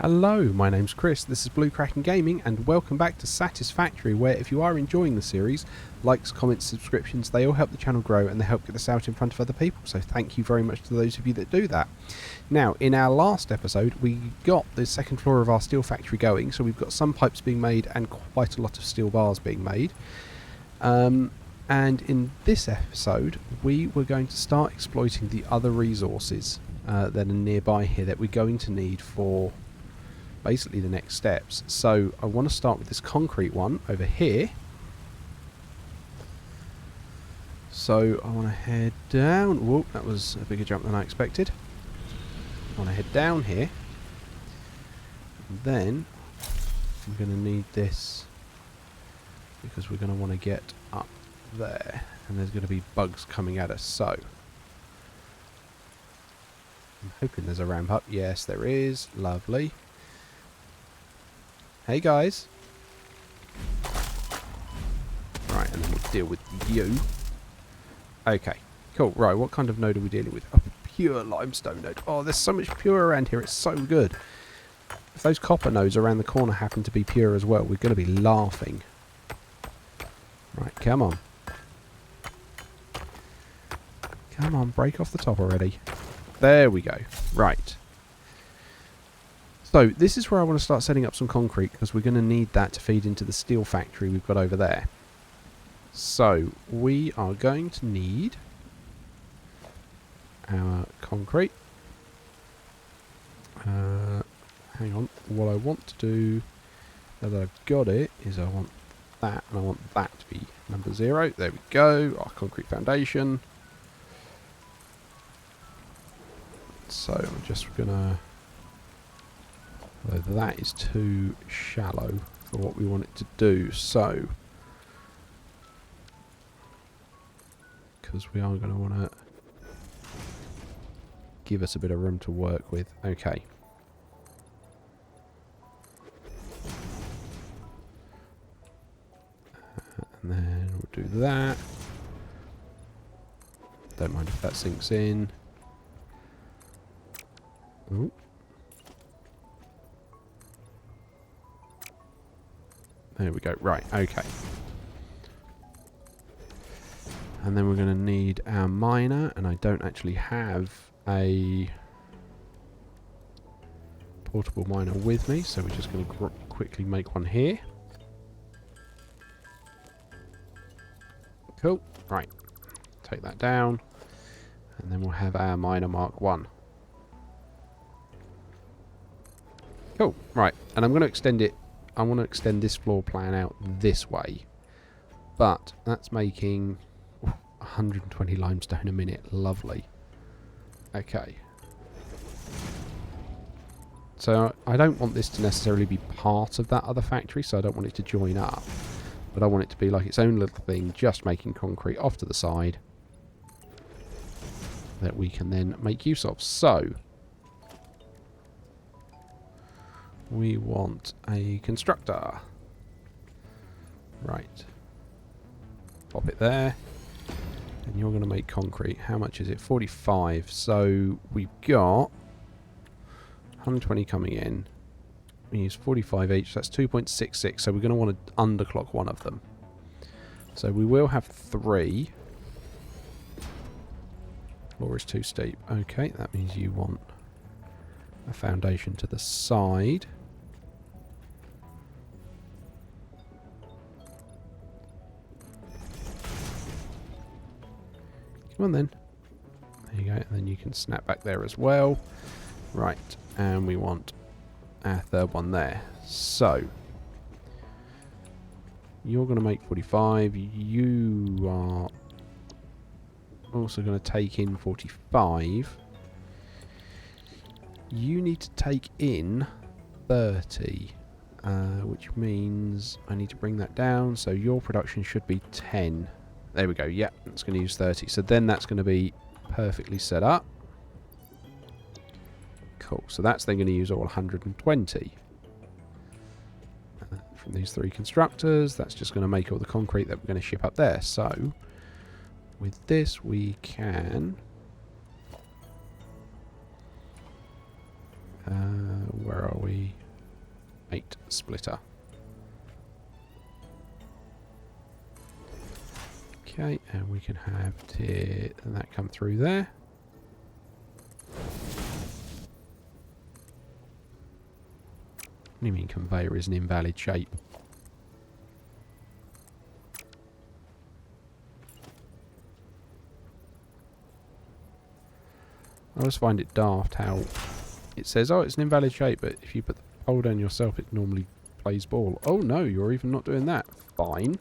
Hello, my name's Chris, this is Blue Kraken Gaming, and welcome back to Satisfactory, where if you are enjoying the series, likes, comments, subscriptions, they all help the channel grow and they help get this out in front of other people, so thank you very much to those of you that do that. Now, in our last episode, we got the second floor of our steel factory going, so we've got some pipes being made and quite a lot of steel bars being made. And in this episode, we were going to start exploiting the other resources that are nearby here that we're going to need for basically the next steps. So I want to start with this concrete one over here. So I want to head down. Whoop, that was a bigger jump than I expected. I want to head down here. And then I'm going to need this because we're going to want to get up there. And there's going to be bugs coming at us. So I'm hoping there's a ramp up. Yes, there is. Lovely. Hey guys. Right, and then we'll deal with you. Okay, cool. Right, what kind of node are we dealing with? A pure limestone node. Oh, there's so much pure around here. It's so good. If those copper nodes around the corner happen to be pure as well, we're going to be laughing. Right, come on. Come on, break off the top already. There we go. Right. So this is where I want to start setting up some concrete because we're going to need that to feed into the steel factory we've got over there. So we are going to need our concrete. Hang on. What I want to do, now that I've got it, is I want that and I want that to be number 0. There we go. Our concrete foundation. So I'm just going to... Although that is too shallow for what we want it to do, so because we are going to want to give us a bit of room to work with. Okay. And then we'll do that. Don't mind if that sinks in. Ooh. There we go. Right, okay. And then we're going to need our miner, and I don't actually have a portable miner with me, so we're just going to quickly make one here. Cool. Right. Take that down, and then we'll have our miner Mark 1. Cool. Right, and I'm going to extend it. I want to extend this floor plan out this way, but that's making 120 limestone a minute. Lovely. Okay. So I don't want this to necessarily be part of that other factory, so I don't want it to join up, but I want it to be like its own little thing, just making concrete off to the side that we can then make use of. So we want a constructor. Right. Pop it there. And you're going to make concrete. How much is it? 45. So we've got 120 coming in. We use 45 each. That's 2.66. So we're going to want to underclock one of them. So we will have 3. Floor is too steep. Okay, that means you want a foundation to the side. Come on then. There you go. And then you can snap back there as well. Right. And we want our third one there. So you're going to make 45. You are also going to take in 45. You need to take in 30. Which means I need to bring that down. So your production should be 10. There we go. Yep, it's going to use 30. So then that's going to be perfectly set up. Cool. So that's then going to use all 120. From these 3 constructors, that's just going to make all the concrete that we're going to ship up there. So with this we can... where are we? 8 splitter. Okay, and we can have that come through there. What do you mean conveyor is an invalid shape? I just find it daft how it says, oh, it's an invalid shape, but if you put the pole down yourself, it normally plays ball. Oh no, you're even not doing that. Fine.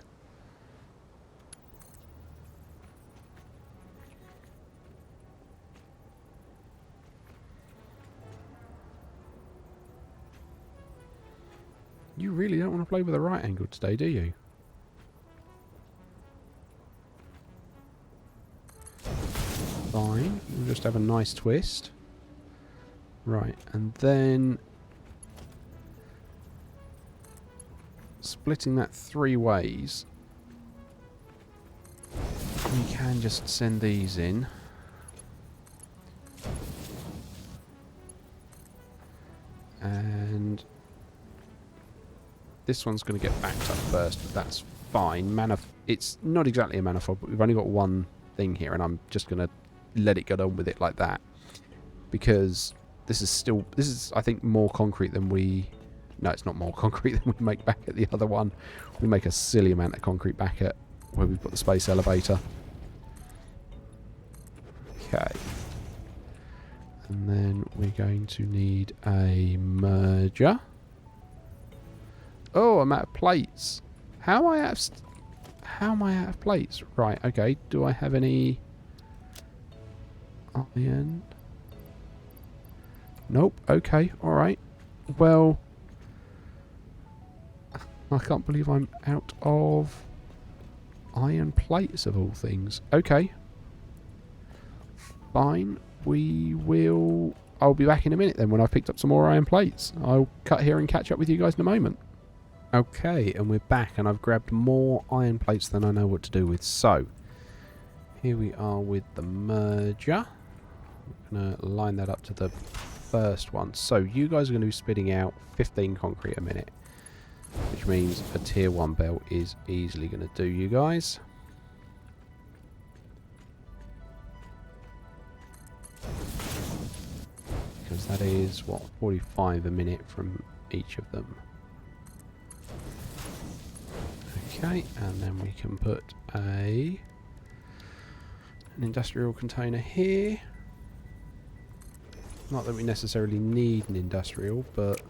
You really don't want to play with a right angle today, do you? Fine. We'll just have a nice twist. Right, and then splitting that 3 ways. We can just send these in. And this one's going to get backed up first, but that's fine. It's not exactly a manifold, but we've only got one thing here, and I'm just going to let it get on with it like that. Because this is I think more concrete than we... No, it's not more concrete than we make back at the other one. We make a silly amount of concrete back at where we've got the space elevator. Okay. And then we're going to need a merger. Oh, I'm out of plates. How am I out of plates? Right, okay. Do I have any iron? Nope. Okay, alright. Well, I can't believe I'm out of iron plates of all things. Okay. Fine. I'll be back in a minute then when I've picked up some more iron plates. I'll cut here and catch up with you guys in a moment. Okay, and we're back, and I've grabbed more iron plates than I know what to do with. So, here we are with the merger. I'm going to line that up to the first one. So, you guys are going to be spitting out 15 concrete a minute, which means a tier 1 belt is easily going to do you guys. Because that is, what, 45 a minute from each of them. Okay, and then we can put an industrial container here. Not that we necessarily need an industrial, but...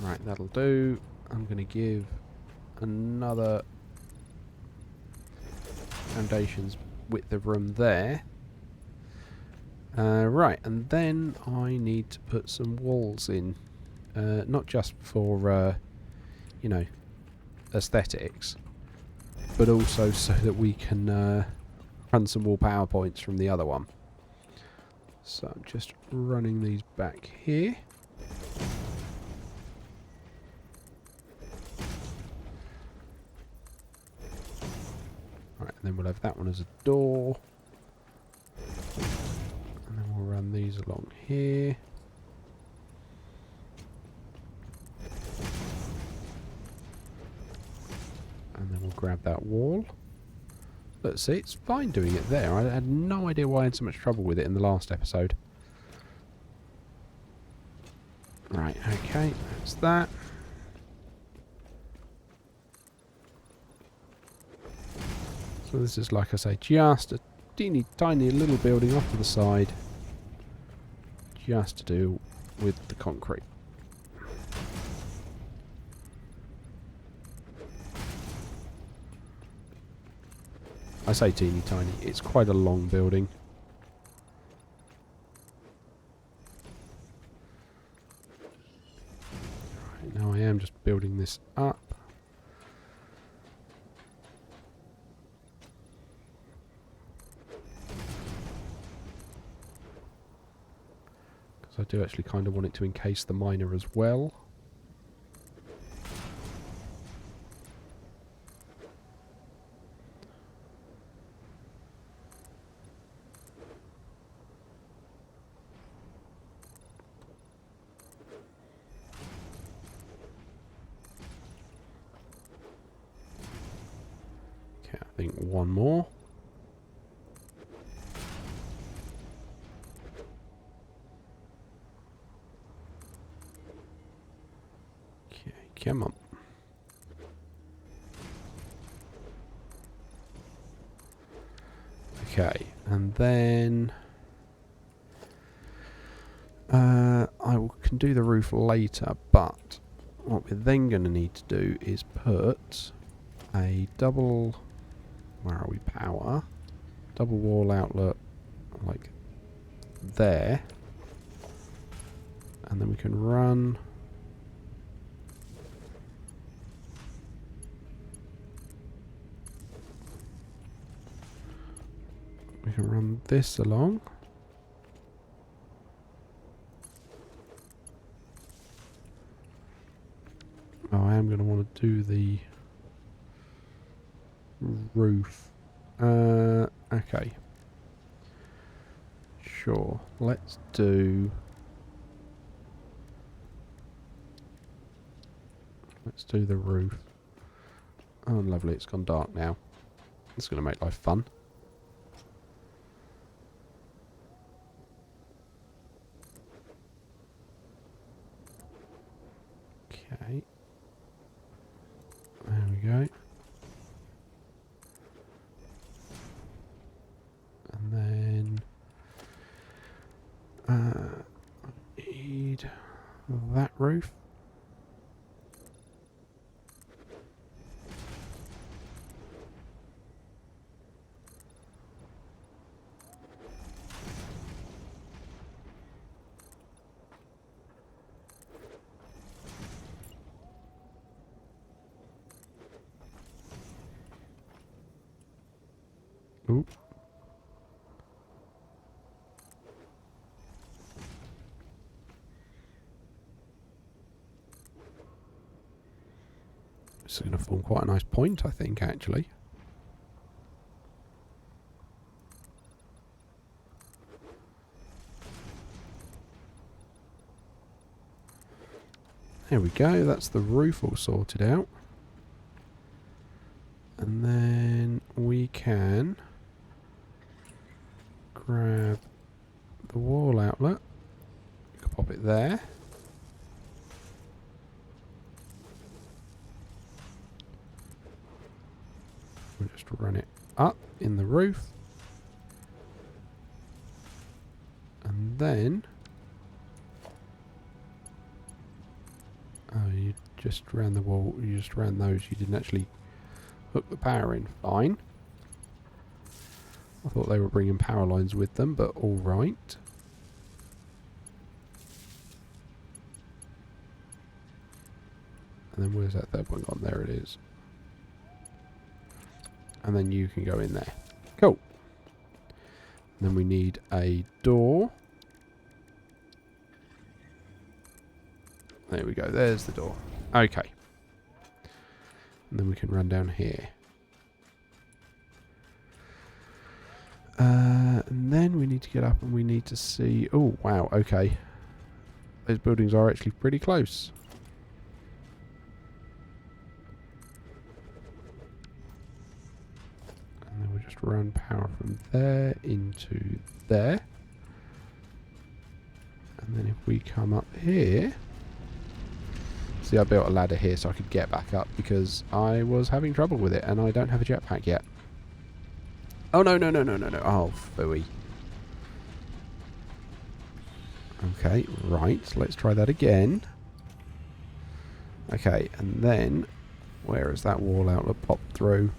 Right, that'll do. I'm going to give another foundations width of room there. Right, and then I need to put some walls in. Not just for... you know, aesthetics, but also so that we can run some more PowerPoints from the other one. So I'm just running these back here. Right, and then we'll have that one as a door. And then we'll run these along here. And then we'll grab that wall. Let's see, it's fine doing it there. I had no idea why I had so much trouble with it in the last episode. Right, okay, that's that. So this is, like I say, just a teeny tiny little building off to the side. Just to do with the concrete. I say teeny tiny, it's quite a long building. Right, now I am just building this up. Because I do actually kind of want it to encase the miner as well. think one more. Okay, come on. Okay, and then can do the roof later, but what we're then going to need to do is put a double, where are we, power, double wall outlet like there, and then we can run this along. Oh, I am going to want to do the roof. Okay. Sure. Let's do the roof. Oh, lovely. It's gone dark now. It's going to make life fun. Okay. There we go. And then need that roof. Ooh. This is going to form quite a nice point, I think, actually. There we go, that's the roof all sorted out. And then we can grab the wall outlet. You can pop it there. We'll just run it up in the roof. And then... oh, you just ran the wall, you just ran those, you didn't actually hook the power in. Fine. I thought they were bringing power lines with them, but all right. And then where's that third one gone? There it is. And then you can go in there. Cool. And then we need a door. There we go. There's the door. Okay. And then we can run down here. And then we need to get up and we need to see... oh, wow. Okay. Those buildings are actually pretty close. And then we'll just run power from there into there. And then if we come up here... see, I built a ladder here so I could get back up because I was having trouble with it and I don't have a jetpack yet. Oh, no. Oh, phooey. Okay, right. Let's try that again. Okay, and then where is that wall outlet popped through?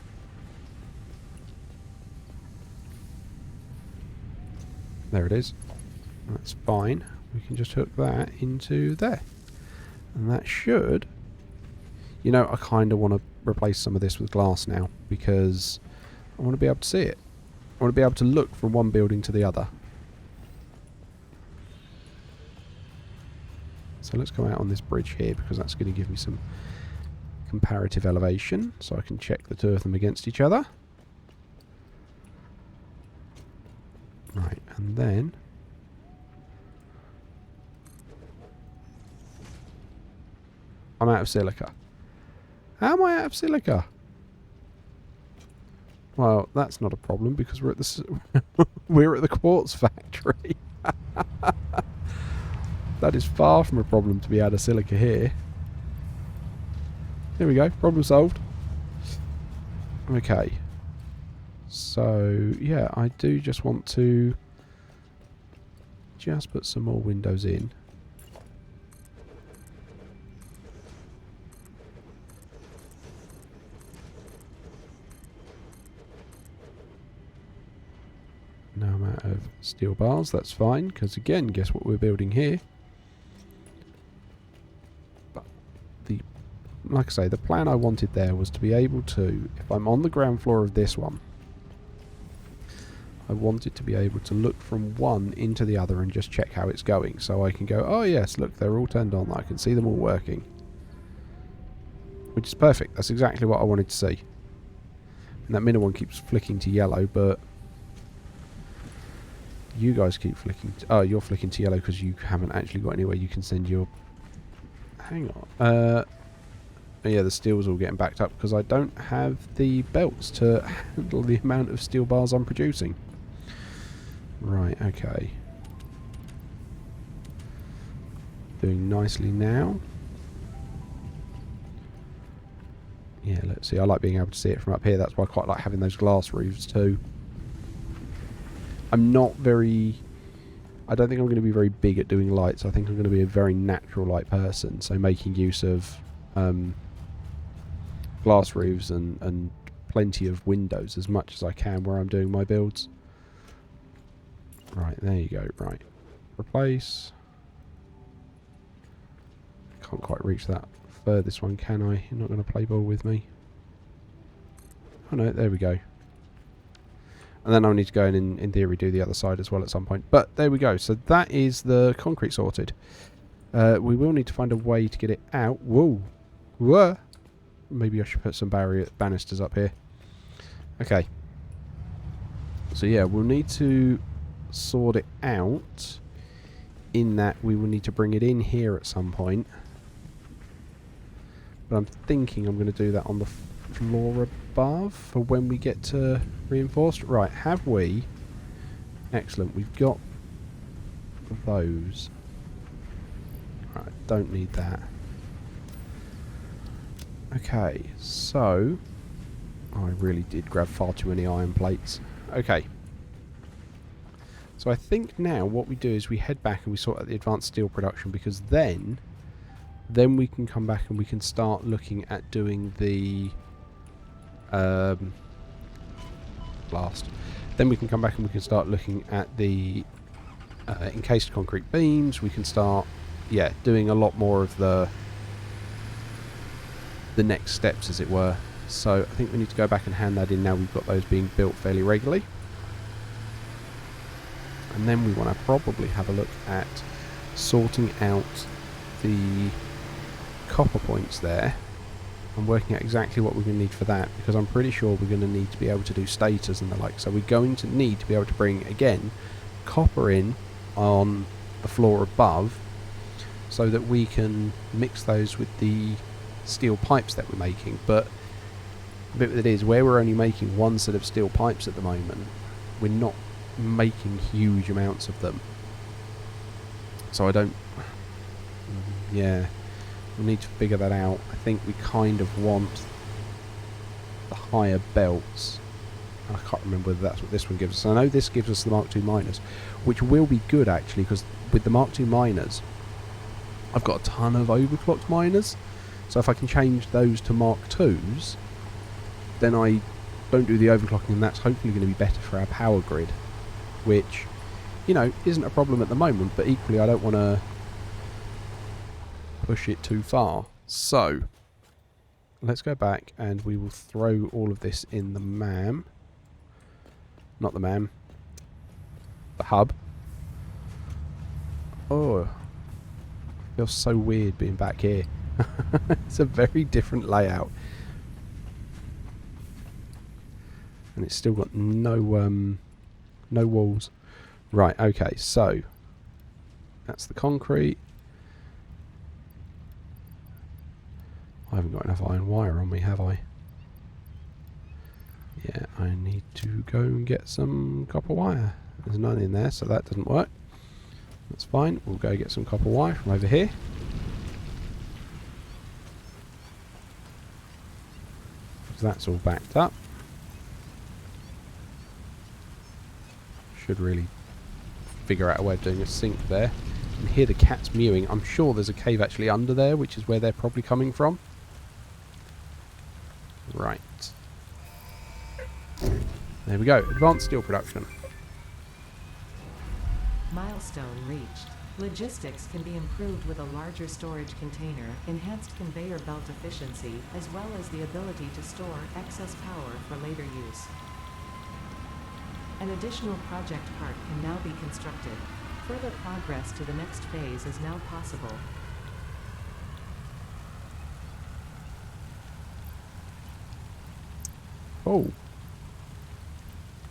There it is. That's fine. We can just hook that into there. And that should... you know, I kind of want to replace some of this with glass now because I want to be able to see it. I want to be able to look from one building to the other. So let's go out on this bridge here because that's going to give me some comparative elevation so I can check the two of them against each other. Right, and then... I'm out of silica. How am I out of silica? Well, that's not a problem because we're at the we're at the quartz factory. That is far from a problem to be out of silica here. There we go. Problem solved. Okay. So, yeah, I do just want to just put some more windows in. Now I'm out of steel bars. That's fine, because again, guess what we're building here? Like I say, the plan I wanted there was to be able to, if I'm on the ground floor of this one, I wanted to be able to look from one into the other and just check how it's going. So I can go, oh yes, look, they're all turned on. I can see them all working. Which is perfect. That's exactly what I wanted to see. And that middle one keeps flicking to yellow, but you guys keep flicking to, oh, you're flicking to yellow because you haven't actually got anywhere you can send your... Hang on. Yeah, the steel's all getting backed up because I don't have the belts to handle the amount of steel bars I'm producing. Right, okay. Doing nicely now. Yeah, let's see. I like being able to see it from up here. That's why I quite like having those glass roofs too. I'm not very... I don't think I'm going to be very big at doing lights. I think I'm going to be a very natural light person. So making use of... glass roofs and plenty of windows as much as I can where I'm doing my builds. Right, there you go. Right. Replace. Can't quite reach that furthest one, can I? You're not going to play ball with me. Oh no, there we go. And then I'll need to go and in theory do the other side as well at some point. But there we go. So that is the concrete sorted. We will need to find a way to get it out. Whoa. Whoa. Maybe I should put some banisters up here. Okay. So yeah, we'll need to sort it out in that we will need to bring it in here at some point. But I'm thinking I'm going to do that on the floor above for when we get to reinforced. Right, have we? Excellent, we've got those. Right, don't need that. Okay, so I really did grab far too many iron plates. Okay. So I think now what we do is we head back and we sort out the advanced steel production, because then we can come back and we can start looking at doing the blast. Then we can come back and we can start looking at the encased concrete beams. We can start, yeah, doing a lot more of the next steps, as it were. So I think we need to go back and hand that in now we've got those being built fairly regularly. And then we want to probably have a look at sorting out the copper points there and working out exactly what we're going to need for that, because I'm pretty sure we're going to need to be able to do stators and the like. So we're going to need to be able to bring, again, copper in on the floor above so that we can mix those with the steel pipes that we're making. But the bit of it is, where we're only making one set of steel pipes at the moment, we're not making huge amounts of them. So I don't... yeah, we'll need to figure that out. I think we kind of want the higher belts. I can't remember whether that's what this one gives us. I know this gives us the Mark II miners, which will be good actually, because with the Mark II miners I've got a ton of overclocked miners. So if I can change those to Mark IIs, then I don't do the overclocking, and that's hopefully going to be better for our power grid, which, you know, isn't a problem at the moment, but equally I don't want to push it too far. So let's go back and we will throw all of this in the MAM. Not the MAM. The hub. Oh, it feels so weird being back here. It's a very different layout. And it's still got no no walls. Right, okay, so that's the concrete. I haven't got enough iron wire on me, have I? Yeah, I need to go and get some copper wire. There's none in there, so that doesn't work. That's fine. We'll go get some copper wire from over here. Because that's all backed up. Should really figure out a way of doing a sink there. You can hear the cats mewing. I'm sure there's a cave actually under there, which is where they're probably coming from. Right. There we go. Advanced steel production. Milestone reached. Logistics can be improved with a larger storage container, enhanced conveyor belt efficiency, as well as the ability to store excess power for later use. An additional project part can now be constructed. Further progress to the next phase is now possible. Oh.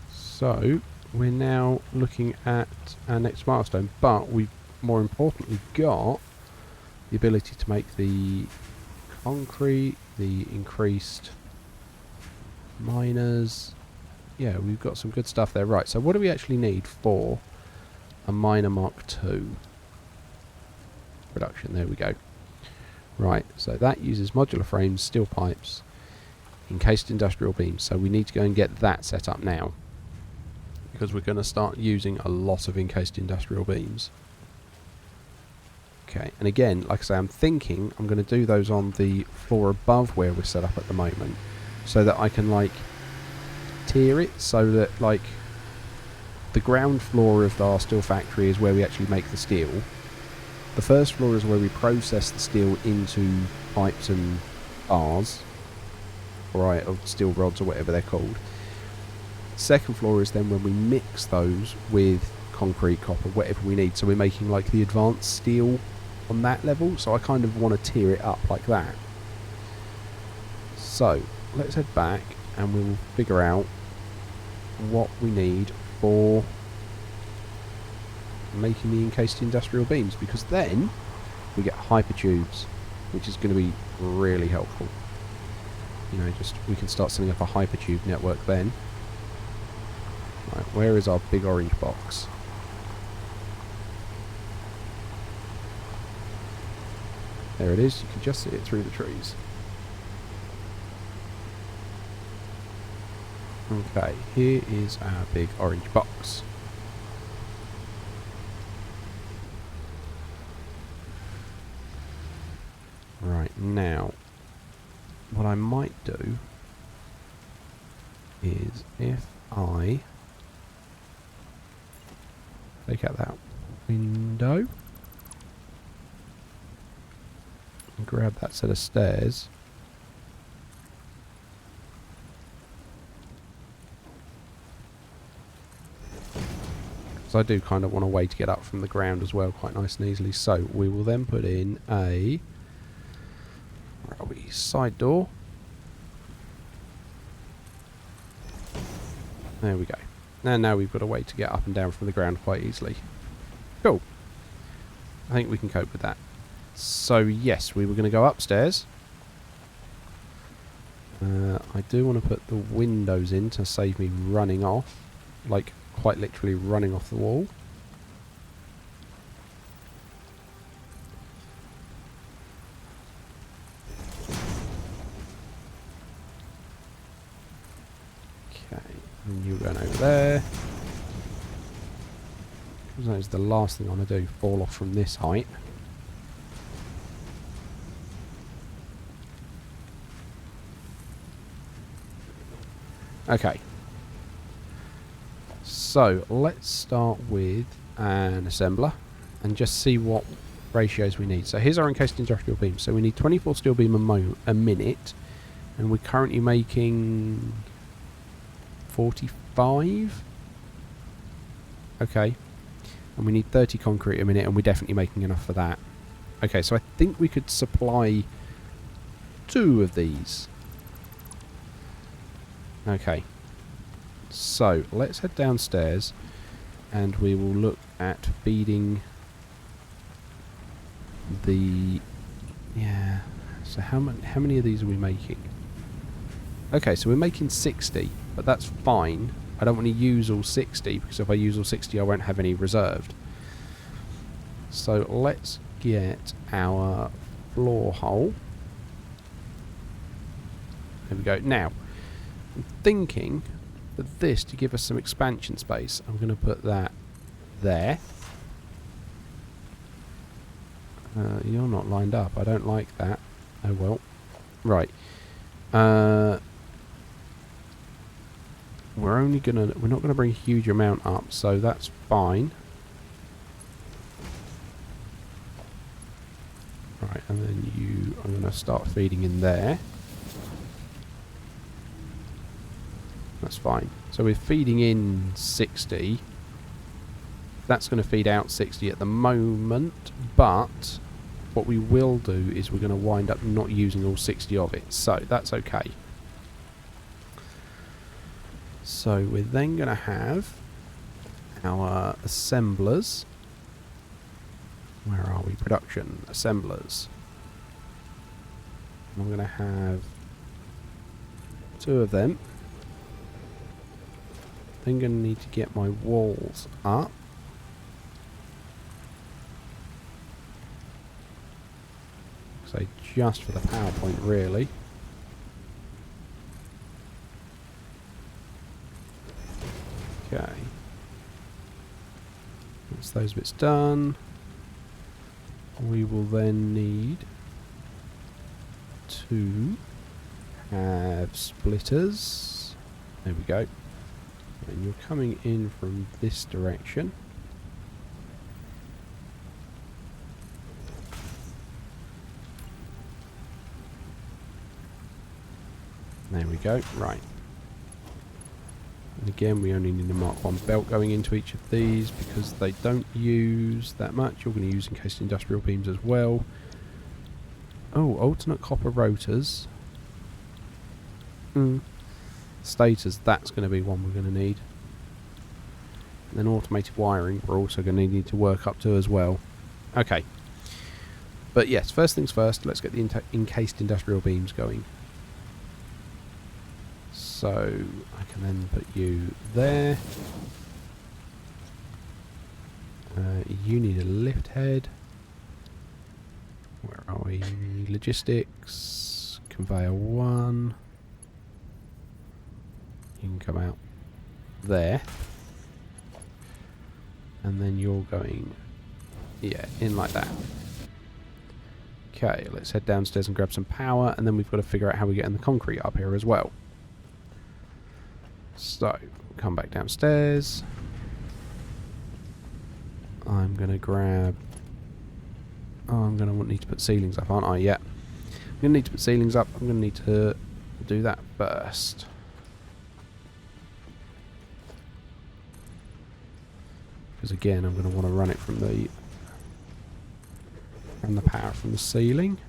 So, we're now looking at our next milestone, but we've more importantly got the ability to make the concrete, the increased miners. Yeah, we've got some good stuff there. Right, so what do we actually need for a miner Mark II production? There we go. Right, so that uses modular frames, steel pipes, encased industrial beams. So we need to go and get that set up now, because we're going to start using a lot of encased industrial beams. Okay, and again, like I say, I'm thinking I'm going to do those on the floor above where we're set up at the moment, so that I can like tier it, so that like the ground floor of our steel factory is where we actually make the steel. The first floor is where we process the steel into pipes and bars, or steel rods or whatever they're called. Second floor is then when we mix those with concrete, copper, whatever we need. So we're making like the advanced steel on that level. So I kind of want to tier it up like that. So let's head back and we'll figure out what we need for making the encased industrial beams, because then we get hypertubes, which is going to be really helpful. You know, just we can start setting up a hypertube network then. Right, where is our big orange box? There it is, you can just see it through the trees. Okay, here is our big orange box. Right, now, what I might do is if I take out that window and grab that set of stairs, because I do kind of want a way to get up from the ground as well, quite nice and easily. So we will then put in a, where are we, side door. There we go. And now we've got a way to get up and down from the ground quite easily. Cool. I think we can cope with that. So yes, we were going to go upstairs. I do want to put the windows in to save me running off. Like, quite literally running off the wall. Okay, and you going over there. Because that is the last thing I want to do, fall off from this height. Okay. So, let's start with an assembler and just see what ratios we need. So here's our encased industrial beam. So we need 24 steel beam a minute, and we're currently making 45. Okay. And we need 30 concrete a minute, and we're definitely making enough for that. Okay, so I think we could supply 2 of these. Okay. So, let's head downstairs and we will look at feeding the... So how many of these are we making? Okay, so we're making 60. but that's fine. I don't want to use all 60, because if I use all 60 I won't have any reserved. So let's get our floor hole. There we go. Now, I'm thinking that this, to give us some expansion space, I'm going to put that there. You're not lined up. I don't like that. Oh well. Right. We're not gonna bring a huge amount up, so that's fine. Right, and then I'm gonna start feeding in there. That's fine. So we're feeding in 60. That's going to feed out 60 at the moment, but what we will do is we're going to wind up not using all 60 of it, so that's okay. So we're then going to have our assemblers. Where are we? Production. Assemblers. I'm going to have 2 of them. Then going to need to get my walls up. So just for the PowerPoint, really. Okay. Once those bits done, we will then need to have splitters. There we go. And you're coming in from this direction. There we go. Right. And again, we only need a Mark 1 belt going into each of these because they don't use that much. You're going to use encased industrial beams as well. Oh, alternate copper rotors. Stators, that's going to be one we're going to need. And then automated wiring, we're also going to need to work up to as well. Okay. But yes, first things first, let's get the encased industrial beams going. So I can then put you there. You need a lift head. Where are we? Logistics. Conveyor 1. You can come out there. And then you're going, yeah, in like that. Okay, let's head downstairs and grab some power, and then we've got to figure out how we get in the concrete up here as well. So, come back downstairs. I'm going to grab... Oh, I'm going to need to put ceilings up, aren't I? Yeah. I'm going to need to put ceilings up. I'm going to need to do that first. Because again, I'm going to want to run it from the power from the ceiling.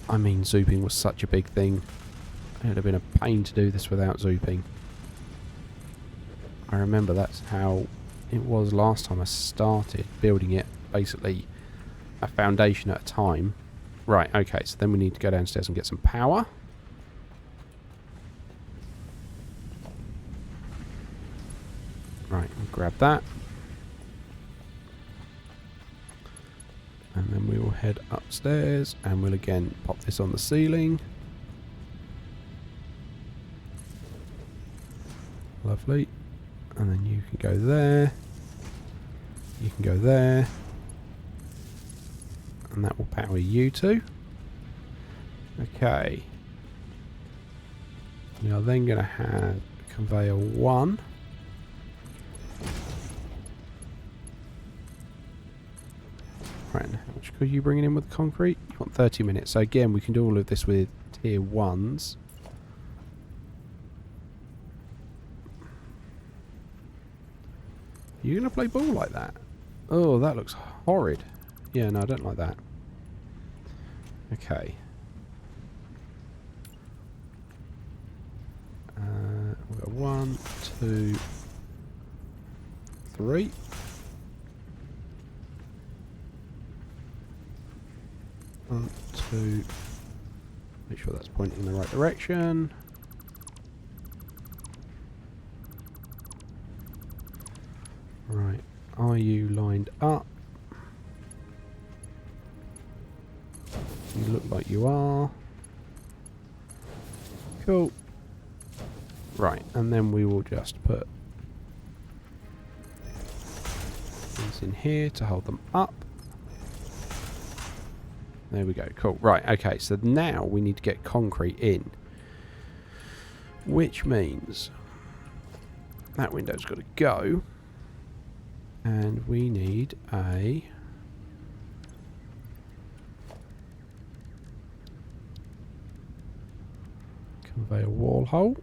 I mean, zooping was such a big thing. It would have been a pain to do this without zooping. I remember that's how it was last time I started building it. Basically, a foundation at a time. Right, okay, so then we need to go downstairs and get some power. Right, we'll grab that. And then we will head upstairs and we'll again pop this on the ceiling. Lovely. And then you can go there. You can go there. And that will power you two. Okay. We are then going to have conveyor 1. Right, and how much could you bring in with concrete? You want 30 minutes. So again, we can do all of this with tier 1s. Are you going to play ball like that? Oh, that looks horrid. Yeah, no, I don't like that. Okay. We've got 1, 2, 3. 1, 2. Make sure that's pointing in the right direction. Right, are you lined up? You look like you are. Cool. Right, and then we will just put these in here to hold them up. There we go, cool. Right, okay, so now we need to get concrete in. Which means that window's got to go. And we need a conveyor wall hole.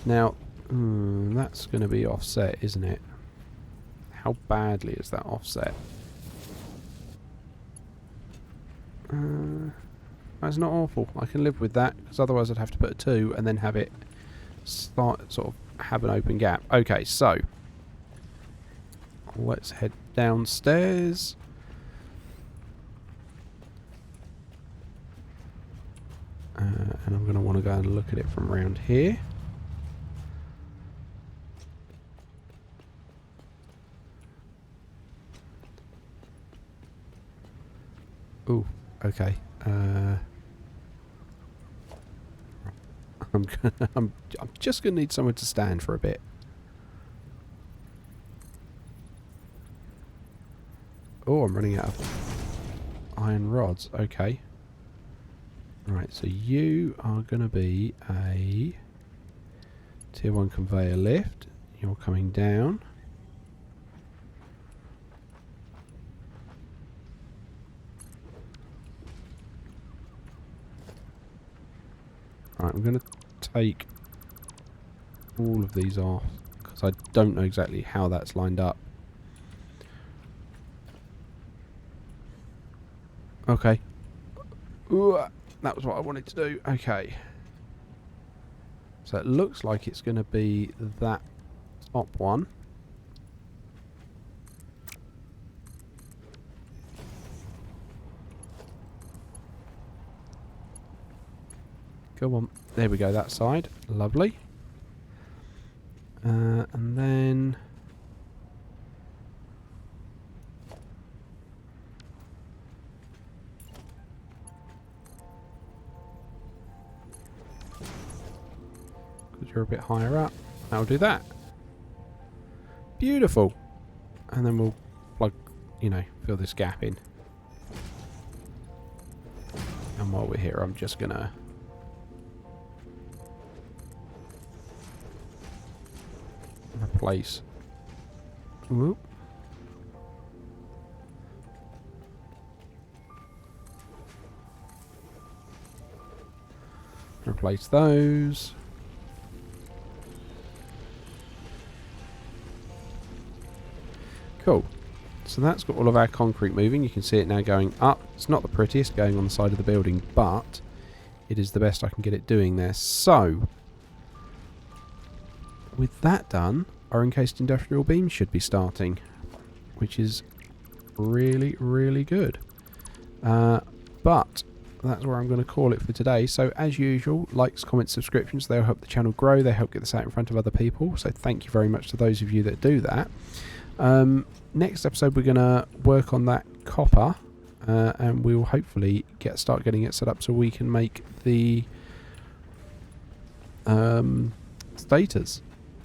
Now, that's going to be offset, isn't it? How badly is that offset? That's not awful. I can live with that, because otherwise I'd have to put a 2 and then have it sort of have an open gap. Okay, so let's head downstairs. And I'm going to want to go and look at it from around here. Ooh, okay. I'm just going to need someone to stand for a bit. Oh, I'm running out of iron rods. Okay. Right, so you are going to be a tier 1 conveyor lift. You're coming down. Right, I'm going to take all of these off because I don't know exactly how that's lined up. Okay. Ooh, that was what I wanted to do. Okay. So it looks like it's going to be that top one. Go on. There we go, that side. Lovely. And then because you're a bit higher up, I'll do that. Beautiful. And then we'll plug, fill this gap in. And while we're here, I'm just gonna replace. Whoop. Replace those. Cool. So that's got all of our concrete moving. You can see it now going up. It's not the prettiest going on the side of the building, but it is the best I can get it doing there. So with that done, our encased industrial beams should be starting, which is really, really good. But that's where I'm going to call it for today. So as usual, likes, comments, subscriptions, they'll help the channel grow. They help get this out in front of other people. So thank you very much to those of you that do that. Next episode, we're going to work on that copper, and we'll hopefully start getting it set up so we can make the stators,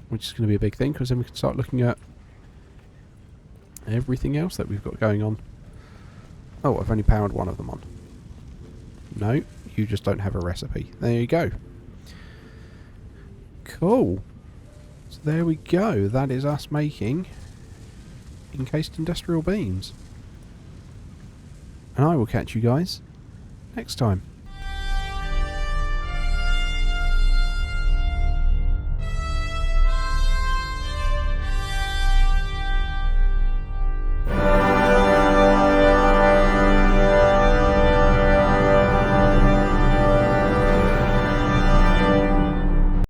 which is going to be a big thing, because then we can start looking at everything else that we've got going on. Oh, I've only powered one of them on. No, you just don't have a recipe. There you go. Cool. So there we go. That is us making encased industrial beams. And I will catch you guys next time.